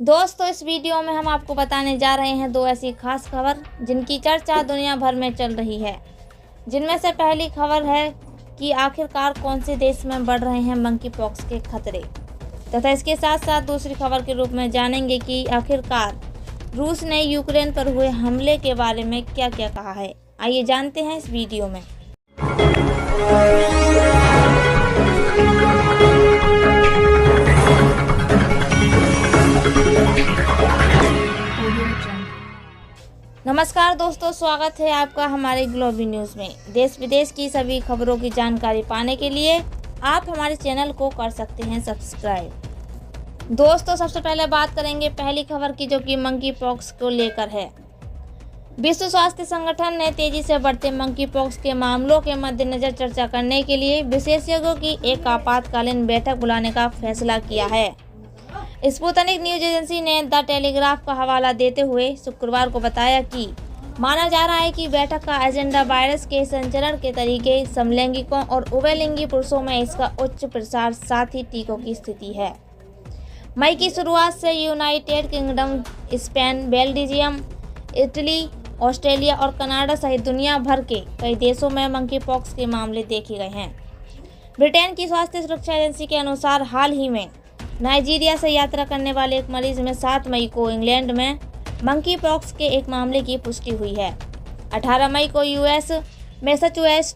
दोस्तों, इस वीडियो में हम आपको बताने जा रहे हैं दो ऐसी खास खबर जिनकी चर्चा दुनिया भर में चल रही है। जिनमें से पहली खबर है कि आखिरकार कौन से देश में बढ़ रहे हैं मंकी पॉक्स के खतरे, तथा इसके साथ साथ दूसरी खबर के रूप में जानेंगे कि आखिरकार रूस ने यूक्रेन पर हुए हमले के बारे में क्या क्या कहा है। आइए जानते हैं इस वीडियो में। नमस्कार दोस्तों, स्वागत है आपका हमारे ग्लोबी न्यूज़ में। देश विदेश की सभी खबरों की जानकारी पाने के लिए आप हमारे चैनल को कर सकते हैं सब्सक्राइब। दोस्तों, सबसे पहले बात करेंगे पहली खबर की, जो कि मंकी पॉक्स को लेकर है। विश्व स्वास्थ्य संगठन ने तेजी से बढ़ते मंकी पॉक्स के मामलों के मद्देनजर चर्चा करने के लिए विशेषज्ञों की एक आपातकालीन बैठक बुलाने का फैसला किया है। स्पुतनिक न्यूज एजेंसी ने द टेलीग्राफ का हवाला देते हुए शुक्रवार को बताया कि माना जा रहा है कि बैठक का एजेंडा वायरस के संचरण के तरीके, समलैंगिकों और उभयलिंगी पुरुषों में इसका उच्च प्रसार, साथ ही टीकों की स्थिति है। मई की शुरुआत से United kingdom, Spain, Belgium, Italy, Australia और कनाडा सहित दुनिया भर के कई देशों में मंकी पॉक्स के मामले देखे गए हैं। ब्रिटेन की स्वास्थ्य सुरक्षा एजेंसी के अनुसार हाल ही में नाइजीरिया से यात्रा करने वाले एक मरीज में 7 मई को इंग्लैंड में मंकी पॉक्स के एक मामले की पुष्टि हुई है। 18 मई को US Massachusetts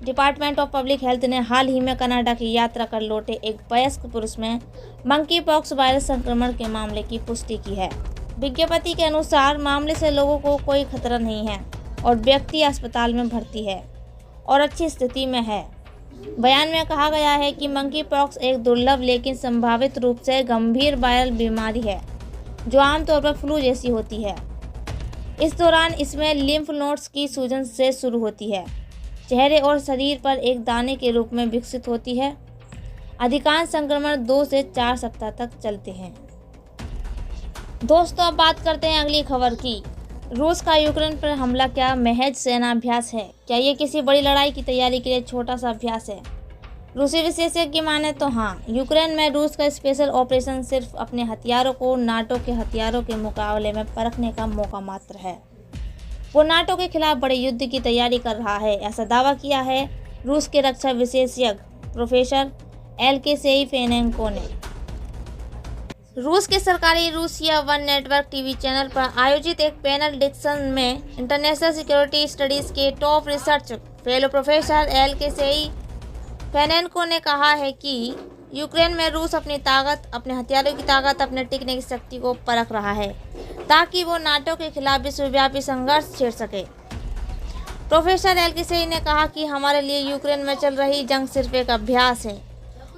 department of public health ने हाल ही में कनाडा की यात्रा कर लौटे एक वयस्क पुरुष में मंकी पॉक्स वायरस संक्रमण के मामले की पुष्टि की है। विज्ञप्ति के अनुसार मामले से लोगों को कोई खतरा नहीं है और व्यक्ति अस्पताल में भर्ती है और अच्छी स्थिति में है। बयान में कहा गया है कि मंकी पॉक्स एक दुर्लभ लेकिन संभावित रूप से गंभीर वायरल बीमारी है जो आमतौर पर फ्लू जैसी होती है। इस दौरान इसमें लिम्फ नोड्स की सूजन से शुरू होती है, चेहरे और शरीर पर एक दाने के रूप में विकसित होती है। अधिकांश संक्रमण 2 से 4 सप्ताह तक चलते हैं। दोस्तों, अब बात करते हैं अगली खबर की। रूस का यूक्रेन पर हमला क्या महज सेनाभ्यास है? क्या ये किसी बड़ी लड़ाई की तैयारी के लिए छोटा सा अभ्यास है? रूसी विशेषज्ञ माने तो हाँ, यूक्रेन में रूस का स्पेशल ऑपरेशन सिर्फ अपने हथियारों को नाटो के हथियारों के मुकाबले में परखने का मौका मात्र है। वो नाटो के खिलाफ बड़े युद्ध की तैयारी कर रहा है, ऐसा दावा किया है रूस के रक्षा विशेषज्ञ प्रोफेसर एलकेसेई फेनेंको ने। रूस के सरकारी रूसिया 1 नेटवर्क टीवी चैनल पर आयोजित एक पैनल डिस्कशन में इंटरनेशनल सिक्योरिटी स्टडीज के टॉप रिसर्च फेलो प्रोफेसर एलकेसेई फेनेंको ने कहा है कि यूक्रेन में रूस अपनी ताकत, अपने हथियारों की ताकत, अपने टिकने की शक्ति को परख रहा है ताकि वो नाटो के खिलाफ विश्वव्यापी संघर्ष छेड़ सके। प्रोफेसर एलकेसेई ने कहा कि हमारे लिए यूक्रेन में चल रही जंग सिर्फ एक अभ्यास है।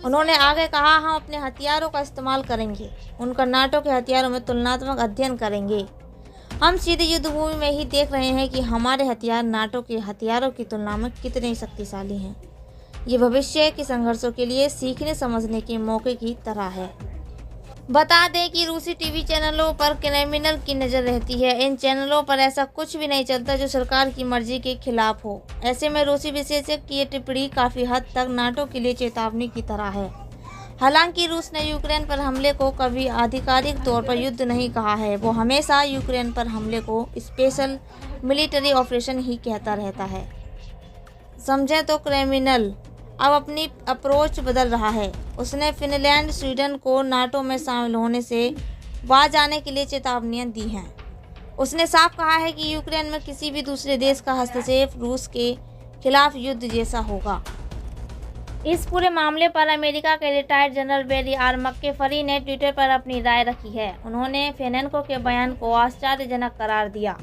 उन्होंने आगे कहा, हम अपने हथियारों का इस्तेमाल करेंगे, उनका नाटो के हथियारों में तुलनात्मक अध्ययन करेंगे। हम सीधे युद्धभूमि में ही देख रहे हैं कि हमारे हथियार नाटो के हथियारों की तुलना में कितने शक्तिशाली हैं। ये भविष्य के संघर्षों के लिए सीखने समझने के मौके की तरह है। बता दें कि रूसी टीवी चैनलों पर क्रिमिनल की नज़र रहती है। इन चैनलों पर ऐसा कुछ भी नहीं चलता जो सरकार की मर्जी के खिलाफ हो। ऐसे में रूसी विशेषज्ञ की ये टिप्पणी काफ़ी हद तक नाटो के लिए चेतावनी की तरह है। हालांकि रूस ने यूक्रेन पर हमले को कभी आधिकारिक तौर पर युद्ध नहीं कहा है। वो हमेशा यूक्रेन पर हमले को स्पेशल मिलिट्री ऑपरेशन ही कहता रहता है। समझें तो क्रिमिनल अब अपनी अप्रोच बदल रहा है। उसने फिनलैंड, स्वीडन को नाटो में शामिल होने से बाज आने के लिए चेतावनियां दी हैं। उसने साफ कहा है कि यूक्रेन में किसी भी दूसरे देश का हस्तक्षेप रूस के खिलाफ युद्ध जैसा होगा। इस पूरे मामले पर अमेरिका के रिटायर्ड जनरल बेरी आर मक्केफरी ने ट्विटर पर अपनी राय रखी है। उन्होंने फेनेंको के बयान को आश्चर्यजनक करार दिया।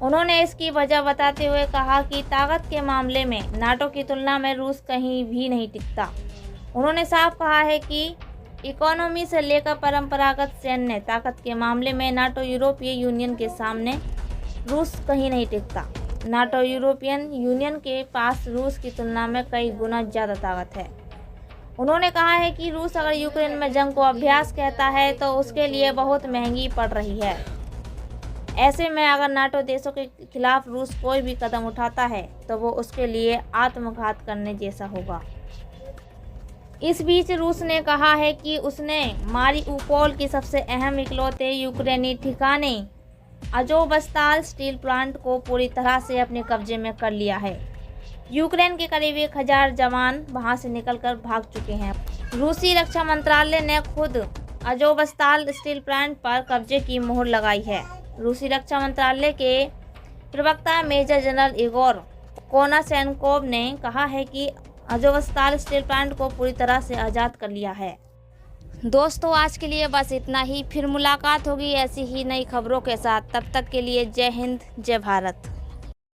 उन्होंने इसकी वजह बताते हुए कहा कि ताकत के मामले में नाटो की तुलना में रूस कहीं भी नहीं टिकता। उन्होंने साफ कहा है कि इकोनॉमी से लेकर परंपरागत सैन्य ताकत के मामले में नाटो यूरोपीय यूनियन के सामने रूस कहीं नहीं टिकता। नाटो यूरोपियन यूनियन के पास रूस की तुलना में कई गुना ज़्यादा ताकत है। उन्होंने कहा है कि रूस अगर यूक्रेन में जंग को अभ्यास कहता है तो उसके लिए बहुत महंगी पड़ रही है। ऐसे में अगर नाटो देशों के खिलाफ रूस कोई भी कदम उठाता है तो वो उसके लिए आत्मघात करने जैसा होगा। इस बीच रूस ने कहा है कि उसने मारिउपोल की सबसे अहम इकलौते यूक्रेनी ठिकाने अजोवस्ताल स्टील प्लांट को पूरी तरह से अपने कब्जे में कर लिया है। यूक्रेन के करीब 1000 जवान वहां से निकलकर भाग चुके हैं। रूसी रक्षा मंत्रालय ने खुद अजोवस्ताल स्टील प्लांट पर कब्जे की मोहर लगाई है। रूसी रक्षा मंत्रालय के प्रवक्ता मेजर जनरल इगोर कोनाशेन्कोव ने कहा है कि अजोवस्ताल स्टील प्लांट को पूरी तरह से आज़ाद कर लिया है। दोस्तों, आज के लिए बस इतना ही। फिर मुलाकात होगी ऐसी ही नई खबरों के साथ। तब तक के लिए जय हिंद, जय भारत।